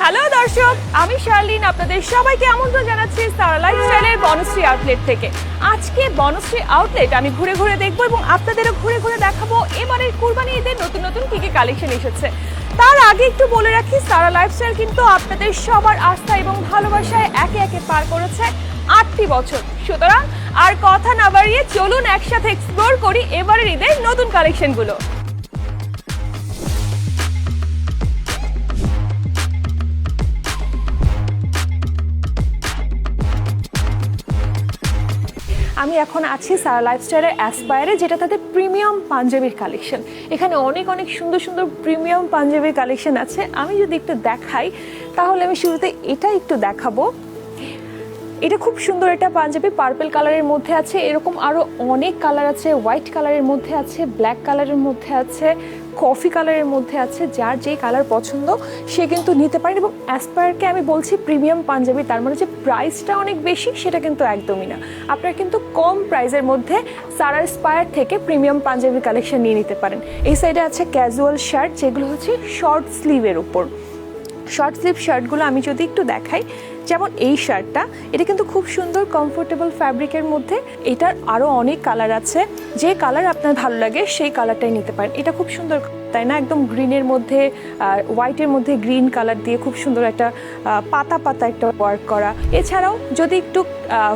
Hello দর্শক, আমি শার্লিন আপনাদের সবাইকে আমন্ত্রণ জানাচ্ছি সারা লাইফস্টাইলের বনশ্রী আউটলেট থেকে। আজকে বনশ্রী আউটলেট আমি ঘুরে ঘুরে দেখবো এবং আপনাদেরও ঘুরে ঘুরে দেখাবো এবারের কুরবানি ঈদের নতুন নতুন কি কি কালেকশন এসেছে। তার আগে একটু বলে রাখি, সারা লাইফস্টাইল কিন্তু আপনাদের সবার আস্থা এবং ভালোবাসায় একে একে পার করেছে 8টি বছর। সুতরাং আর কথা না বাড়িয়ে চলুন একসাথে এক্সপ্লোর করি এবারের ঈদের নতুন কালেকশনগুলো। আমি এখন আছি সারা লাইফস্টাইলের অ্যাসপায়ারে, যেটা তাদের প্রিমিয়াম পাঞ্জাবির কালেকশন। এখানে অনেক অনেক সুন্দর সুন্দর প্রিমিয়াম পাঞ্জাবির কালেকশন আছে। আমি যদি একটু দেখাই তাহলে আমি শুরুতে এটা একটু দেখাবো। এটা খুব সুন্দর একটা পাঞ্জাবি, পার্পল কালারের মধ্যে আছে। এরকম আরও অনেক কালার আছে, হোয়াইট কালারের মধ্যে আছে, ব্ল্যাক কালারের মধ্যে আছে, কফি কালারের মধ্যে আছে। যার যেই কালার পছন্দ সে কিন্তু নিতে পারেন। এবং অ্যাসপায়ারকে আমি বলছি প্রিমিয়াম পাঞ্জাবি, তার মানে যে প্রাইসটা অনেক বেশি সেটা কিন্তু একদমই না। আপনারা কিন্তু কম প্রাইসের মধ্যে সারা অ্যাসপায়ার থেকে প্রিমিয়াম পাঞ্জাবি কালেকশন নিয়ে নিতে পারেন। এই সাইডে আছে ক্যাজুয়াল শার্ট, যেগুলো হচ্ছে শর্ট স্লিভের উপর। শর্ট স্লিভ শার্টগুলো আমি যদি একটু দেখাই, যেমন এই শার্টটা, এটা কিন্তু খুব সুন্দর কমফোর্টেবল ফ্যাব্রিকের মধ্যে। এটার আরও অনেক কালার আছে, যে কালার আপনার ভালো লাগে সেই কালারটাই নিতে পারেন। এটা খুব সুন্দর, তাই না? একদম গ্রিনের মধ্যে হোয়াইটের মধ্যে গ্রিন কালার দিয়ে খুব সুন্দর একটা পাতা পাতা একটা ওয়ার্ক করা। এছাড়াও যদি একটু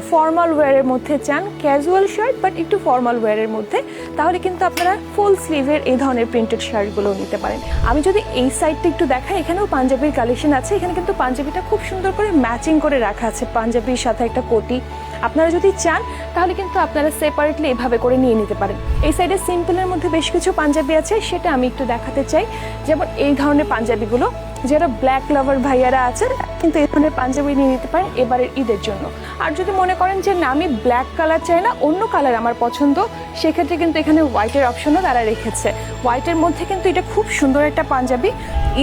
ফর্মাল ওয়্যারের মধ্যে চান, ক্যাজুয়াল শার্ট বাট একটু ফর্মাল ওয়্যারের মধ্যে, তাহলে কিন্তু আপনারা ফুল স্লিভের এই ধরনের প্রিন্টেড শার্টগুলো নিতে পারেন। আমি যদি এই সাইডটা একটু দেখাই, এখানেও পাঞ্জাবির কালেকশন আছে। এখানে কিন্তু পাঞ্জাবিটা খুব সুন্দর করে ম্যাচিং করে রাখা আছে, পাঞ্জাবির সাথে একটা কোটি। আপনারা যদি চান তাহলে কিন্তু আপনারা সেপারেটলি এভাবে করে নিয়ে নিতে পারেন। এই সাইডে সিম্পলের মধ্যে বেশ কিছু পাঞ্জাবি আছে, সেটা আমি একটু দেখাতে চাই। যেমন এই ধরনের পাঞ্জাবিগুলো, যারা ব্ল্যাক লাভার ভাইয়ারা আছেন কিন্তু এই ধরনের পাঞ্জাবি নিয়ে নিতে পারেন এবারের ঈদের জন্য। আর যদি মনে করেন যে না, আমি ব্ল্যাক কালার চাই না, অন্য কালার আমার পছন্দ, সেক্ষেত্রে কিন্তু এখানে হোয়াইটের অপশনও তারা রেখেছে। হোয়াইটের মধ্যে কিন্তু এটা খুব সুন্দর একটা পাঞ্জাবি।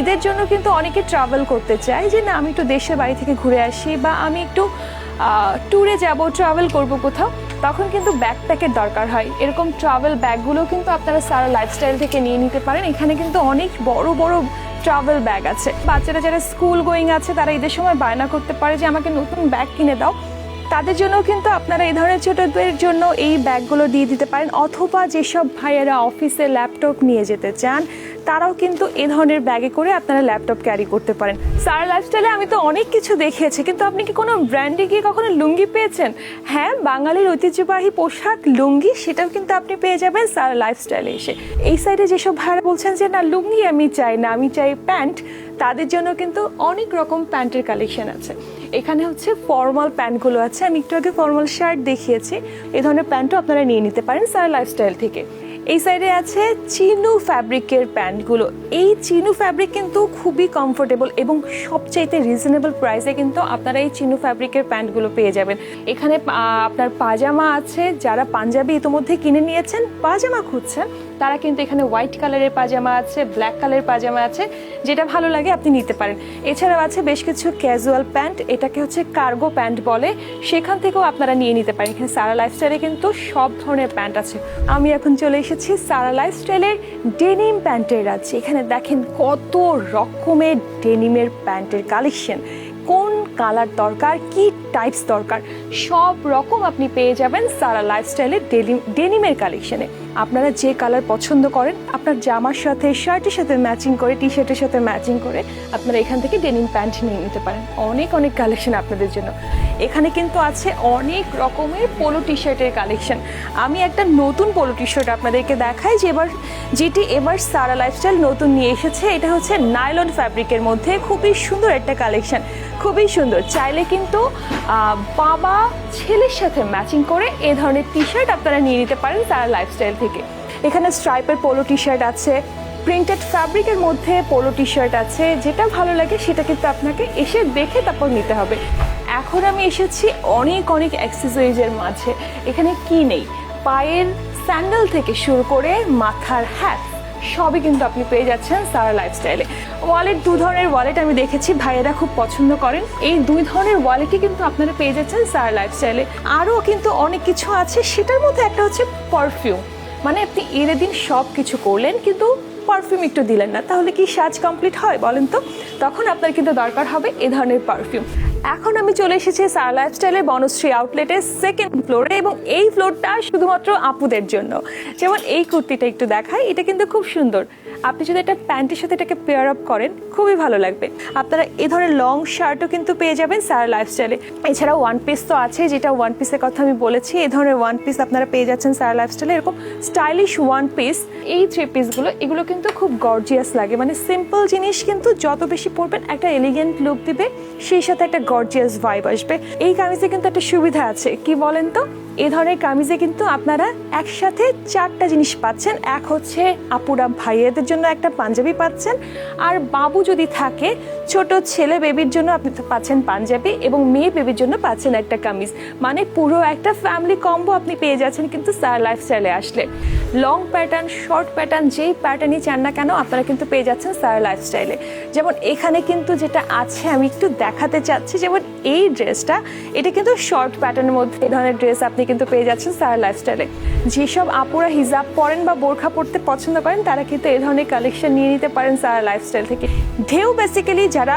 ঈদের জন্য কিন্তু অনেকে ট্রাভেল করতে চায় যে না, আমি একটু দেশের বাড়ি থেকে ঘুরে আসি বা আমি একটু ট্যুরে যাব, ট্রাভেল করব কোথাও, তখন কিন্তু ব্যাকপ্যাকের দরকার হয়। এরকম ট্রাভেল ব্যাগগুলো কিন্তু আপনারা সারা লাইফস্টাইল থেকে নিয়ে নিতে পারেন। এখানে কিন্তু অনেক বড় বড় ট্রাভেল ব্যাগ আছে। বাচ্চারা যারা স্কুল গোয়িং আছে তারা ঈদের সময় বায়না করতে পারে যে আমাকে নতুন ব্যাগ কিনে দাও, তাদের জন্য কিন্তু আপনারা এই ধরনের ছোটদের জন্য এই ব্যাগগুলো দিয়ে দিতে পারেন। অথবা যেসব ভাইয়েরা অফিসে ল্যাপটপ নিয়ে যেতে চান, তারাও কিন্তু এই ধরনের ব্যাগে করে আপনারা ল্যাপটপ ক্যারি করতে পারেন। সারা লাইফস্টাইলে আমি তো অনেক কিছু দেখিয়েছি, কিন্তু আপনি কি কোনো ব্র্যান্ডে গিয়ে কখনো লুঙ্গি পেয়েছেন? হ্যাঁ, বাঙালির ঐতিহ্যবাহী পোশাক লুঙ্গি, সেটাও কিন্তু আপনি পেয়ে যাবেন সারা লাইফস্টাইলে এসে। এই সাইডে যেসব ভাইয়েরা বলছেন যে না, লুঙ্গি আমি চাই না, আমি চাই প্যান্ট, তাদের জন্য কিন্তু অনেক রকম প্যান্টের কালেকশন আছে। এখানে হচ্ছে ফর্মাল প্যান্টগুলো আছে, আমি একটু আগে ফর্মাল শার্ট দেখিয়েছি। এই ধরনের প্যান্টও আপনারা নিয়ে নিতে পারেন সারা লাইফস্টাইল থেকে। এই সাইডে আছে চিনু ফ্যাব্রিকের প্যান্টগুলো। এই চিনু ফ্যাব্রিক কিন্তু খুবই কমফোর্টেবল এবং সবচাইতে রিজনেবল প্রাইসে কিন্তু আপনারা এই চিনু ফ্যাব্রিকের প্যান্টগুলো পেয়ে যাবেন। এখানে আপনার পাজামা আছে, যারা পাঞ্জাবি ইতিমধ্যে কিনে নিয়েছেন, পাজামা খুঁজছেন, তারা কিন্তু এখানে হোয়াইট কালারের পাজামা আছে, ব্ল্যাক কালারের পাজামা আছে, যেটা ভালো লাগে আপনি নিতে পারেন। এছাড়াও আছে বেশ কিছু ক্যাজুয়াল প্যান্ট, এটাকে হচ্ছে কার্গো প্যান্ট বলে, সেখান থেকেও আপনারা নিয়ে নিতে পারেন। এখানে সারা লাইফস্টাইলে কিন্তু সব ধরনের প্যান্ট আছে। আমি এখন চলে এসেছি সারা লাইফস্টাইলের ডেনিম প্যান্টের রাজ্যে। এখানে দেখেন কত রকমের ডেনিমের প্যান্টের কালেকশন, কোন কালার দরকার, কি টাইপস দরকার, সব রকম আপনি পেয়ে যাবেন সারা লাইফস্টাইলের ডেনিমের কালেকশনে। আপনারা যে কালার পছন্দ করেন, আপনার জামার সাথে, শার্টের সাথে ম্যাচিং করে, টি শার্টের সাথে ম্যাচিং করে আপনারা এখান থেকে ডেনিম প্যান্ট নিয়ে নিতে পারেন। অনেক অনেক কালেকশন আপনাদের জন্য। এখানে কিন্তু আছে অনেক রকমের পোলো টি শার্টের কালেকশন। আমি একটা নতুন পোলো টি শার্ট আপনাদেরকে দেখাই, যেটি এবার সারা লাইফস্টাইল নতুন নিয়ে এসেছে। এটা হচ্ছে নাইলন ফ্যাব্রিকের মধ্যে খুবই সুন্দর একটা কালেকশন, খুবই সুন্দর। চাইলে কিন্তু বাবা ছেলের সাথে ম্যাচিং করে এ ধরনের টি শার্ট আপনারা নিয়ে নিতে পারেন সারা লাইফস্টাইল থেকে। এখানে স্ট্রাইপের পোলো টি শার্ট আছে, প্রিন্টেড ফ্যাব্রিকের মধ্যে পোলো টি শার্ট আছে, যেটা ভালো লাগে সেটা কিন্তু আপনাকে এসে দেখে তারপর নিতে হবে। এখন আমি এসেছি অনেক অনেক অ্যাক্সেসরিজের মাঝে। এখানে কি নেই, পায়ের স্যান্ডেল থেকে শুরু করে মাথার হ্যাট, সবই কিন্তু আপনি পেয়ে যাচ্ছেন সারা লাইফস্টাইলে। ওয়ালেট, দু ধরনের ওয়ালেট আমি দেখেছি ভাইয়েরা খুব পছন্দ করেন, এই দুই ধরনের ওয়ালেটই কিন্তু আপনারা পেয়ে যাচ্ছেন সারা লাইফস্টাইলে। আরও কিন্তু অনেক কিছু আছে, সেটার মধ্যে একটা হচ্ছে পারফিউম। মানে আপনি ঈদের দিন সব কিছু করলেন কিন্তু পারফিউম একটু দিলেন না, তাহলে কি সাজ কমপ্লিট হয় বলেন তো? তখন আপনার কিন্তু দরকার হবে এ ধরনের পারফিউম। এখন আমি চলে এসেছি সারা লাইফস্টাইলের বনশ্রী আউটলেটের সেকেন্ড ফ্লোরে, এবং এই ফ্লোরটা শুধুমাত্র আপুদের জন্য। যেমন এই কুর্তিটা একটু দেখাই, এটা কিন্তু খুব সুন্দর। আপনি যদি একটা প্যান্টের সাথে এটাকে পেয়ার আপ করেন খুবই ভালো লাগবে। আপনারা এই ধরনের লং শার্টও কিন্তু পেয়ে যাবেন সারা লাইফস্টাইলে। এছাড়াও ওয়ান পিস তো আছে, যেটা ওয়ান পিসের কথা আমি বলেছি, এই ধরনের ওয়ান পিস আপনারা পেয়ে যাচ্ছেন সারা লাইফস্টাইলে। এরকম স্টাইলিশ ওয়ান পিস, এই থ্রি পিসগুলো এগুলো কিন্তু খুব গর্জিয়াস লাগে। মানে সিম্পল জিনিস কিন্তু যত বেশি পরবেন একটা এলিগেন্ট লুক দিবে, সেই সাথে একটা গর্জিয়াস ভাইব আসবে। এই কামিজে কিন্তু একটা সুবিধা আছে, কি বলেন তো? এই ধরনের কামিজে কিন্তু আপনারা একসাথে চারটা জিনিস পাচ্ছেন। এক হচ্ছে আপুরা ভাইয়াদের জন্য একটা পাঞ্জাবি পাচ্ছেন, আর বাবু যদি থাকে ছোট ছেলে বেবির জন্য আপনি পাচ্ছেন পাঞ্জাবি, এবং মেয়ে বেবির জন্য পাচ্ছেন একটা কামিজ। মানে পুরো একটা ফ্যামিলি কম্বো আপনি পেয়ে যাচ্ছেন কিন্তু সারা লাইফস্টাইলে আসলে। লং প্যাটার্ন, শর্ট প্যাটার্ন, যেই প্যাটার্নই চান না কেন আপনারা কিন্তু পেয়ে যাচ্ছেন সারা লাইফস্টাইলে। যেমন এখানে কিন্তু যেটা আছে আমি একটু দেখাতে চাচ্ছি, যেমন এই ড্রেসটা, এটা কিন্তু শর্ট প্যাটার্নের মধ্যে এই ধরনের ড্রেস আপনি কিন্তু পেয়ে যাচ্ছেন সারা লাইফস্টাইলে। যেসব আপুরা হিজাব পরেন বা বোরখা পরতে পছন্দ করেন তারা কিন্তু এই ধরনের কালেকশন নিয়ে নিতে পারেন সারা লাইফস্টাইল থেকে। ঢেউ বেসিক্যালি যারা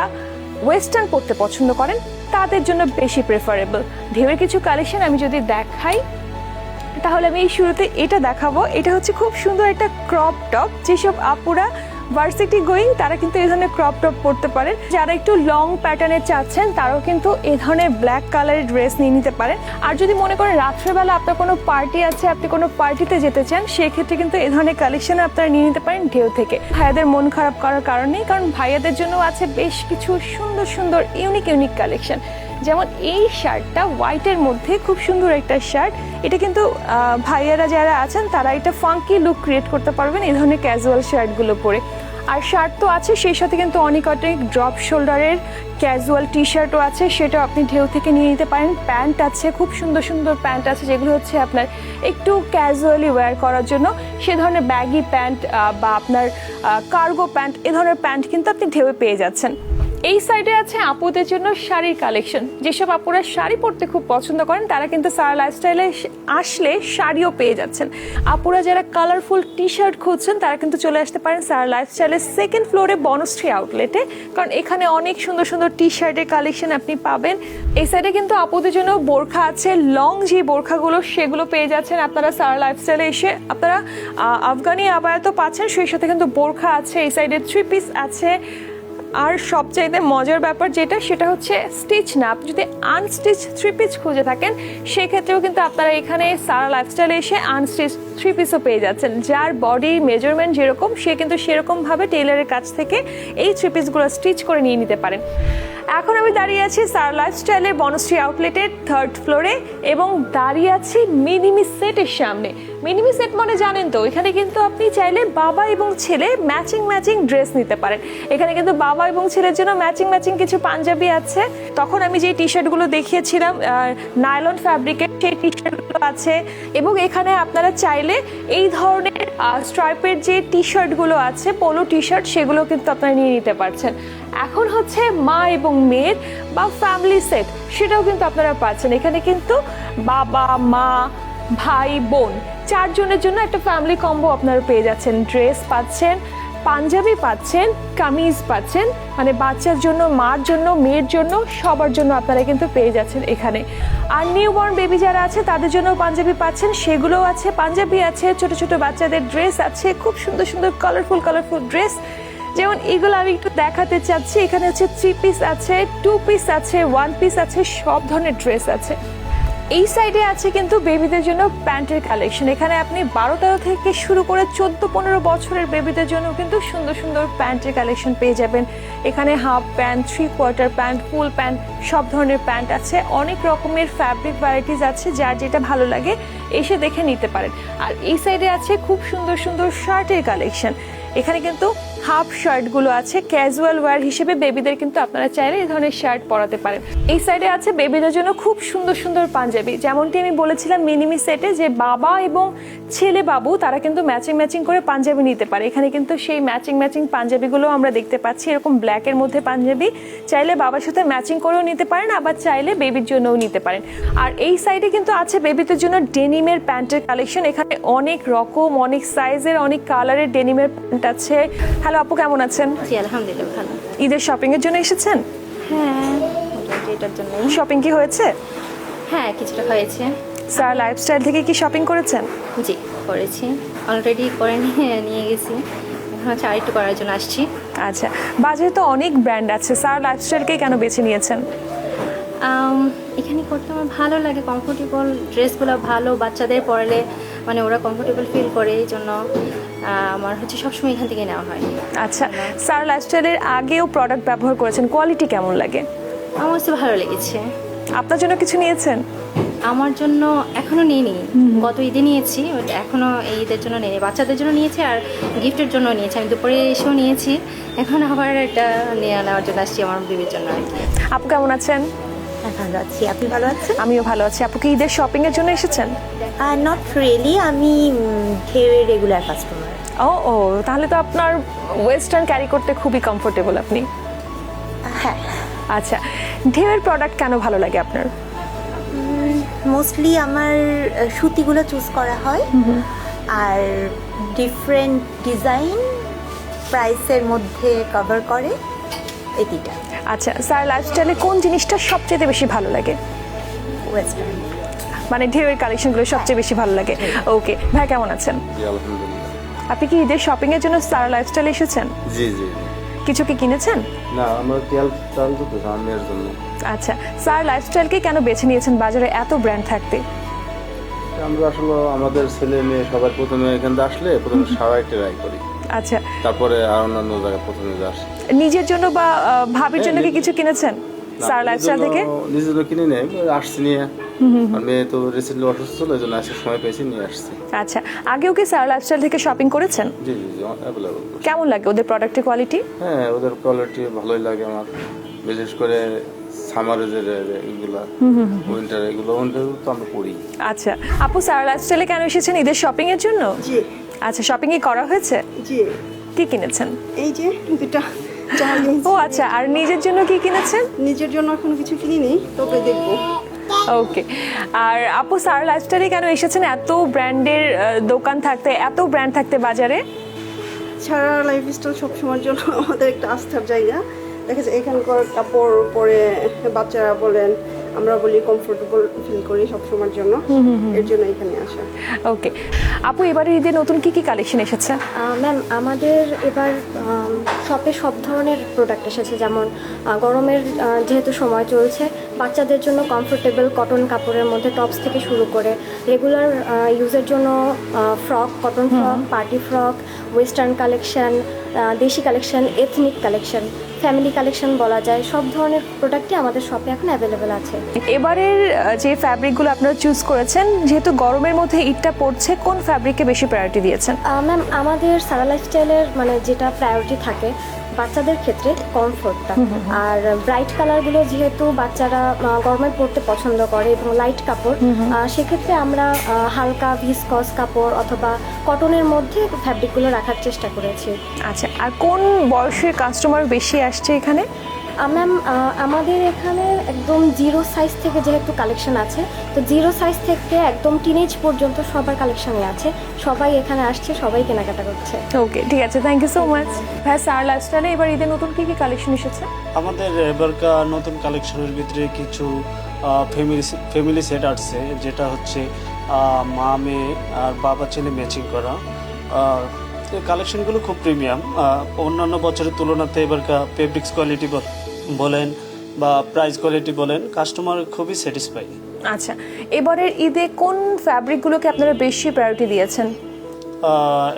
ওয়েস্টার্ন পরতে পছন্দ করেন তাদের জন্য বেশি প্রেফারেবল। ঢেউয়ের কিছু কালেকশন আমি যদি দেখাই, তাহলে আমি এই শুরুতে এটা দেখাবো। এটা হচ্ছে খুব সুন্দর একটা ক্রপ টপ। যেসব আপুরা ভার্সিটি গোয়িং তারা কিন্তু এই ধরনের ক্রপ টপ পরতে পারেন। যারা একটু লং প্যাটার্নের চাচ্ছেন তারাও কিন্তু এই ধরনের ব্ল্যাক কালারের ড্রেস নিয়ে নিতে পারেন। আর যদি মনে করেন রাত্রেবেলা আপনার কোনো পার্টি আছে, আপনি কোনো পার্টিতে যেতে চান, সেক্ষেত্রে কিন্তু এই ধরনের কালেকশন আপনারা নিয়ে নিতে পারেন ঢেউ থেকে। ভাইয়াদের মন খারাপ করার কারণ নেই, কারণ ভাইয়াদের জন্য আছে বেশ কিছু সুন্দর সুন্দর ইউনিক কালেকশন। যেমন এই শার্টটা হোয়াইটের মধ্যে খুব সুন্দর একটা শার্ট। এটা কিন্তু ভাইয়ারা যারা আছেন তারা এটা ফাঙ্কি লুক ক্রিয়েট করতে পারবেন এই ধরনের ক্যাজুয়াল শার্টগুলো পরে। আর শার্ট তো আছে, সেই সাথে কিন্তু অনেক ড্রপ শোল্ডারের ক্যাজুয়াল টি শার্টও আছে, সেটাও আপনি ঢেউ থেকে নিয়ে নিতে পারেন। প্যান্ট আছে, খুব সুন্দর সুন্দর প্যান্ট আছে যেগুলো হচ্ছে আপনার একটু ক্যাজুয়ালি ওয়্যার করার জন্য। সে ধরনের ব্যাগি প্যান্ট বা আপনার কার্গো প্যান্ট, এ ধরনের প্যান্ট কিন্তু আপনি ঢেউয়ে পেয়ে যাচ্ছেন। এই সাইডে আছে আপুদের জন্য শাড়ির কালেকশন। যেসব আপুরা শাড়ি পরতে খুব পছন্দ করেন তারা কিন্তু সারা লাইফস্টাইলে আসলে শাড়িও পেয়ে যাচ্ছেন। আপুরা যারা কালারফুল টি শার্ট খুঁজছেন তারা কিন্তু চলে আসতে পারেন সারা লাইফস্টাইলের সেকেন্ড ফ্লোরে বনশ্রী আউটলেটে, কারণ এখানে অনেক সুন্দর সুন্দর টি শার্টের কালেকশন আপনি পাবেন। এই সাইডে কিন্তু আপুদের জন্য বোরখা আছে, লং যে বোরখাগুলো সেগুলো পেয়ে যাচ্ছেন আপনারা সারা লাইফস্টাইলে এসে। আপনারা আফগানি আবায়া তো পাচ্ছেন, সেই সাথে কিন্তু বোরখা আছে। এই সাইডে থ্রি পিস আছে। আর সবচাইতে মজার ব্যাপার যেটা, সেটা হচ্ছে স্টিচ না। আপনি যদি আনস্টিচ থ্রি পিস খুঁজে থাকেন সেক্ষেত্রেও কিন্তু আপনারা এখানে সারা লাইফস্টাইলে এসে আনস্টিচ থ্রি পিসও পেয়ে যাচ্ছেন। যার বডি মেজারমেন্ট যেরকম সে কিন্তু সেরকমভাবে টেইলারের কাছ থেকে এই থ্রি পিসগুলো স্টিচ করে নিয়ে নিতে পারেন। এখন আমি দাঁড়িয়ে আছি সারা লাইফস্টাইলের বনশ্রী আউটলেটের থার্ড ফ্লোরে, এবং দাঁড়িয়ে আছি মিনিমি সেটের সামনে। মিনিমি সেট মানে জানেন তো, এখানে কিন্তু আপনি চাইলে বাবা এবং ছেলে ম্যাচিং ড্রেস নিতে পারেন। এখানে কিন্তু বাবা এবং ছেলের জন্য ম্যাচিং কিছু পাঞ্জাবি আছে। তখন আমি যে টি শার্টগুলো দেখিয়েছিলাম নাইলন ফ্যাব্রিকের, সেই টি শার্টগুলো আছে। এবং এখানে আপনারা চাইলে এই ধরনের স্ট্রাইপের যে টি শার্টগুলো আছে, পোলো টি শার্ট, সেগুলো কিন্তু আপনারা নিয়ে নিতে পারছেন। এখন হচ্ছে মা এবং মেয়ের বা ফ্যামিলি সেট, সেটাও কিন্তু আপনারা পাচ্ছেন। এখানে কিন্তু বাবা, মা, ভাই, বোন চারজনের জন্য একটা ফ্যামিলি কম্বো আপনারা পেয়ে যাচ্ছেন। ড্রেস পাচ্ছেন, পাঞ্জাবি পাচ্ছেন, কামিজ পাচ্ছেন, মানে বাচ্চার জন্য, মার জন্য, মেয়ের জন্য, সবার জন্য আপনারা কিন্তু পেয়ে যাচ্ছেন এখানে। আর নিউবর্ন বেবি যারা আছে তাদের জন্য পাঞ্জাবি পাচ্ছেন, সেগুলোও আছে। পাঞ্জাবি আছে, ছোট ছোট বাচ্চাদের ড্রেস আছে, খুব সুন্দর সুন্দর কালারফুল ড্রেস। যেমন এগুলো আমি একটু দেখাতে চাচ্ছি। এখানে হচ্ছে থ্রি পিস আছে, টু পিস আছে, ওয়ান পিস আছে, সব ধরনের ড্রেস আছে। এই সাইডে আছে কিন্তু বেবিদের জন্য প্যান্টের কালেকশন। এখানে আপনি 12-13 থেকে শুরু করে 14-15 বছরের বেবিদের জন্য কিন্তু সুন্দর সুন্দর প্যান্টের কালেকশন পেয়ে যাবেন। এখানে half pant, 3/4 pant, full pant, সব ধরনের প্যান্ট আছে। অনেক রকমের ফ্যাব্রিক ভ্যারাইটিস আছে, যার যেটা ভালো লাগে এসে দেখে নিতে পারেন। আর এই সাইডে আছে খুব সুন্দর সুন্দর শার্টের কালেকশন। এখানে কিন্তু হাফ শার্টগুলো আছে ক্যাজুয়াল ওয়্যার হিসেবে। বেবিদের কিন্তু আপনারা চাইলে এই ধরনের শার্ট পরাতে পারেন। এই সাইডে আছে বেবিদের জন্য খুব সুন্দর সুন্দর পাঞ্জাবি। যেমনটি আমি বলেছিলাম মিনিমি সেটে, যে বাবা এবং ছেলে বাবু তারা কিন্তু ম্যাচিং করে পাঞ্জাবি নিতে পারে। এখানে কিন্তু সেই ম্যাচিং পাঞ্জাবিগুলো আমরা দেখতে পাচ্ছি। এরকম ব্ল্যাকের মধ্যে পাঞ্জাবি চাইলে বাবার সাথে ম্যাচিং করেও নিতে পারেন, আবার চাইলে বেবির জন্যও নিতে পারেন। আর এই সাইডে কিন্তু আছে বেবিদের জন্য ডেনিমের প্যান্টের কালেকশন। এখানে অনেক রকম, অনেক সাইজের, অনেক কালারের ডেনিমের প্যান্ট ব্র্যান্ড আছে। হ্যালো আপু, কেমন আছেন? জি আলহামদুলিল্লাহ ভালো। ঈদের শপিং এর জন্য এসেছেন? হ্যাঁ মোটামুটি এটার জন্যই। শপিং কি হয়েছে? হ্যাঁ কিছুটা হয়েছে। সারা লাইফস্টাইল থেকে কি শপিং করেছেন? জি করেছি, অলরেডি করে নিয়ে গেছি, এখন হচ্ছে আরেকটু করার জন্য আসছি। আচ্ছা, বাজারে তো অনেক ব্র্যান্ড আছে, সারা লাইফস্টাইলকে কেন বেছে নিয়েছেন? এখানে করতে আমার ভালো লাগে, কমফোর্টেবল ড্রেসগুলো ভালো, বাচ্চাদের পরলে মানে ওরা কমফোর্টেবল ফিল করে, এই জন্য আমার হচ্ছে সবসময় এখান থেকে নেওয়া হয়। আচ্ছা, সারা লাইফস্টাইলের আগেও প্রোডাক্ট ব্যবহার করেছেন, কোয়ালিটি কেমন লাগে? আমার কাছে ভালো লেগেছে। আপনার জন্য কিছু নিয়েছেন? আমার জন্য এখনো নিইনি, গত ঈদে নিয়েছি, এখনো এই ঈদের জন্য নিইনি। বাচ্চাদের জন্য নিয়েছি আর গিফটের জন্য নিয়েছি, আমি দুপুরে এসেও নিয়েছি, এখন আবার এটা নেওয়ার জন্য আসছি আমার বিবির জন্য আর কি। আপু কেমন আছেন? ভালো আছি, আপনি ভালো আছেন? আমিও ভালো আছি। আপু কি ঈদের শপিং এর জন্য এসেছেন? নট রিয়েলি, আমি ঢেউয়ের রেগুলার কাস্টমার। ও ও, তাহলে তো আপনার ওয়েস্টার্ন ক্যারি করতে খুবই কমফোর্টেবল আপনি। হ্যাঁ, আচ্ছা, ঢেউয়ের প্রোডাক্ট কেন ভালো লাগে আপনার? মোস্টলি আমার সুতিগুলো চুজ করা হয়, আর ডিফারেন্ট ডিজাইন প্রাইসের মধ্যে কভার করে এই দুইটা। আচ্ছা, সারা লাইফস্টাইলে কোন জিনিসটা সবচেয়ে বেশি ভালো লাগে? ওয়েস্টার্ন। মানে ঢেউয়ের কালেকশনগুলো সবচেয়ে বেশি ভালো লাগে। ওকে ভাই, কেমন আছেন? জি আলহামদুলিল্লাহ। আপনি কি ঈদের শপিং এর জন্য সারা লাইফস্টাইলে এসেছেন? জি জি। কিছু কি কিনেছেন? না, আমরা তেল চাল তো সামনের জন্য। আচ্ছা, সারা লাইফস্টাইলকে কেন বেছে নিয়েছেন বাজারে এত ব্র্যান্ড থাকতে? আমরা আসলে আমাদের ছেলে মেয়ে সবাই প্রথমে এখান থেকে আসলে প্রথমে সবাই ট্রাই করি, আচ্ছা, তারপরে আর অন্যান্য জায়গায় প্রথমে আসি। নিজের জন্য বা ভাবির জন্য কি কিছু কিনেছেন সারা লাইফস্টাইল থেকে? নিজের জন্য কিনে নেই, আসছি নিয়ে। আর মেয়ে তো রিসেন্টলি অসুস্থ ছিল, এই জন্য আসার সময় পেয়েছি, নিয়ে আসছি। আচ্ছা, আগেও কি সারা লাইফস্টাইল থেকে শপিং করেছেন? জি জি জি, অ্যাভেলেবল। কেমন লাগে ওদের প্রোডাক্টের কোয়ালিটি? হ্যাঁ, ওদের কোয়ালিটি ভালোই লাগে আমার, বিশেষ করে সামারে যে এগুলা, উইন্টার এগুলো, উইন্টার তো আমরা পড়ি। আচ্ছা আপু, সারা লাইফস্টাইলে কেন এসেছেন? ঈদের শপিং এর জন্য? জি আচ্ছা, শপিং কি করা হয়েছে? জি, কি কিনেছেন? এই যে দুটা জামা কিনেছি। ও আচ্ছা, আর নিজের জন্য কি কিনেছেন? নিজের জন্য এখনো কিছু কিনিনি, তবে দেখবো। ওকে, আর আপু সারা লাইফস্টাইলে কেন এসেছেন এত ব্র্যান্ডের দোকান থাকতে, এত ব্র্যান্ড থাকতে বাজারে? সারা লাইফস্টাইল সবসময়ের জন্য আমাদের একটা আস্থার জায়গা। দেখা যায় এখানকার কাপড় পরে বাচ্চারা বলেন, আমরা বলি কমফোর্টেবল ফিল করি সবসময়ের জন্য, এর জন্য এখানে আসা। ওকে আপু, এবারে ঈদে নতুন কি কি কালেকশন এসেছে? ম্যাম, আমাদের এবার শপে সব ধরনের প্রোডাক্ট এসেছে, যেমন গরমের যেহেতু সময় চলছে, বাচ্চাদের জন্য কমফোর্টেবল কটন কাপড়ের মধ্যে টপস থেকে শুরু করে রেগুলার ইউজের জন্য frock, cotton frock, party frock, western collection, দেশি collection, ethnic collection, family collection বলা যায়, সব ধরনের প্রোডাক্টই আমাদের শপে এখন অ্যাভেলেবেল আছে। এবারের যে ফ্যাব্রিকগুলো আপনারা চুজ করেছেন, যেহেতু গরমের মধ্যে ঈদটা পড়ছে, কোন ফ্যাব্রিককে বেশি প্রায়োরিটি দিয়েছেন? ম্যাম, আমাদের সারা লাইফস্টাইলের মানে যেটা প্রায়োরিটি থাকে বাচ্চাদের ক্ষেত্রে কমফোর্টটা, আর ব্রাইট কালারগুলো যেহেতু বাচ্চারা গরমে পরতে পছন্দ করে এবং লাইট কাপড়, সেক্ষেত্রে আমরা হালকা ভিসকস কাপড় অথবা কটনের মধ্যে ফ্যাব্রিকগুলো রাখার চেষ্টা করেছি। আচ্ছা, আর কোন বয়সের কাস্টমার বেশি আসছে এখানে? ম্যাম, আমাদের এখানে একদম জিরো সাইজ থেকে যেহেতু কালেকশন আছে, তো জিরো সাইজ থেকে একদম টিনেজ পর্যন্ত সবার কালেকশনই আছে, সবাই এখানে আসছে, সবাই কেনাকাটা করছে। ওকে, ঠিক আছে, থ্যাংক ইউ সো মাচ। ভাই, সারা লাইফস্টাইলে এবার ঈদে নতুন কি কি কালেকশন এসেছে? আমাদের এবারকার নতুন কালেকশনের ভিতরে কিছু ফ্যামিলি সেট আসছে, যেটা হচ্ছে মা মেয়ে আর বাবা ছেলে ম্যাচিং করা। এই কালেকশনগুলো খুব প্রিমিয়াম, অন্যান্য বছরের তুলনাতে এবারকার ফেব্রিক্স কোয়ালিটি বলেন বা প্রাইস কোয়ালিটি বলেন, কাস্টমার খুবই স্যাটিসফাই। আচ্ছা, এবারের ঈদে কোন ফ্যাব্রিকগুলোকে আপনারা বেশি প্রায়োরিটি দিয়েছেন?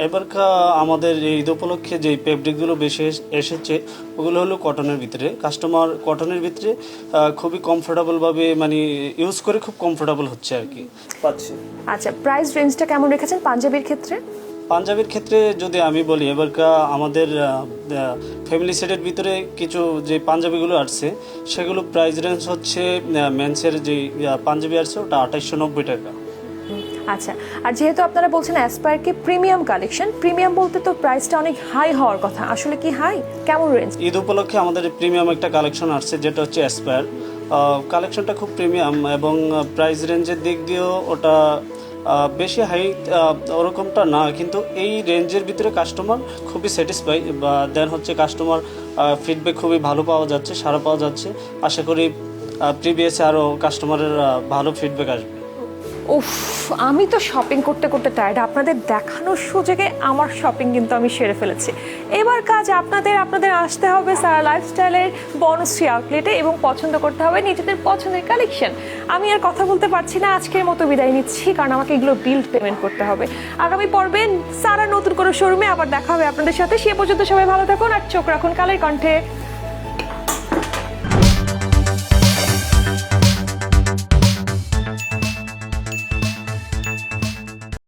এবারকার আমাদের এই ঈদ উপলক্ষে যে ফেব্রিকগুলো বেশি এসেছে ওগুলো হলো কটনের ভিতরে। কাস্টমার কটনের ভিতরে খুবই কমফোর্টেবলভাবে মানে ইউজ করে খুব কমফোর্টেবল হচ্ছে আর কি পাচ্ছি। আচ্ছা, প্রাইস রেঞ্জটা কেমন রেখেছেন পাঞ্জাবির ক্ষেত্রে? পাঞ্জাবির ক্ষেত্রে যদি আমি বলি, এবারকার আমাদের ফ্যামিলি সেটের ভিতরে কিছু যে পাঞ্জাবিগুলো আসছে সেগুলো প্রাইস রেঞ্জ হচ্ছে মেন্সের যে পাঞ্জাবি আসছে ওটা 2890 টাকা। আচ্ছা, আর যেহেতু আপনারা বলছেন অ্যাসপায়ার কি প্রিমিয়াম কালেকশন, প্রিমিয়াম বলতে তো প্রাইসটা অনেক হাই হওয়ার কথা, আসলে কি হাই? কেমন রেঞ্জ? ঈদ উপলক্ষে আমাদের প্রিমিয়াম একটা কালেকশন আসছে, যেটা হচ্ছে অ্যাসপায়ার। কালেকশনটা খুব প্রিমিয়াম এবং প্রাইস রেঞ্জের দিক দিয়েও ওটা বেশি হাই ওরকমটা না, কিন্তু এই রেঞ্জের ভিতরে কাস্টমার খুবই স্যাটিসফাই বা দেন হচ্ছে কাস্টমার ফিডব্যাক খুবই ভালো পাওয়া যাচ্ছে, সাড়া পাওয়া যাচ্ছে। আশা করি প্রিভিয়াসে আরও কাস্টমারের ভালো ফিডব্যাক আসবে। উফ, আমি তো শপিং করতে করতে টায়ার্ড। আপনাদের দেখানোর সুযোগে আমার শপিং কিন্তু আমি সেরে ফেলেছি। এবার কাজ আপনাদের আসতে হবে সারা লাইফস্টাইলের বনশ্রী আউটলেটে এবং পছন্দ করতে হবে নিজেদের পছন্দের কালেকশন। আমি আর কথা বলতে পারছি না, আজকের মতো বিদায় নিচ্ছি, কারণ আমাকে এগুলো বিল পেমেন্ট করতে হবে। আগামী পর্বে সারা নতুন কোনো শোরুমে আবার দেখা হবে আপনাদের সাথে। সে পর্যন্ত সবাই ভালো থাকুন আর চোখ রাখুন কালের কণ্ঠে।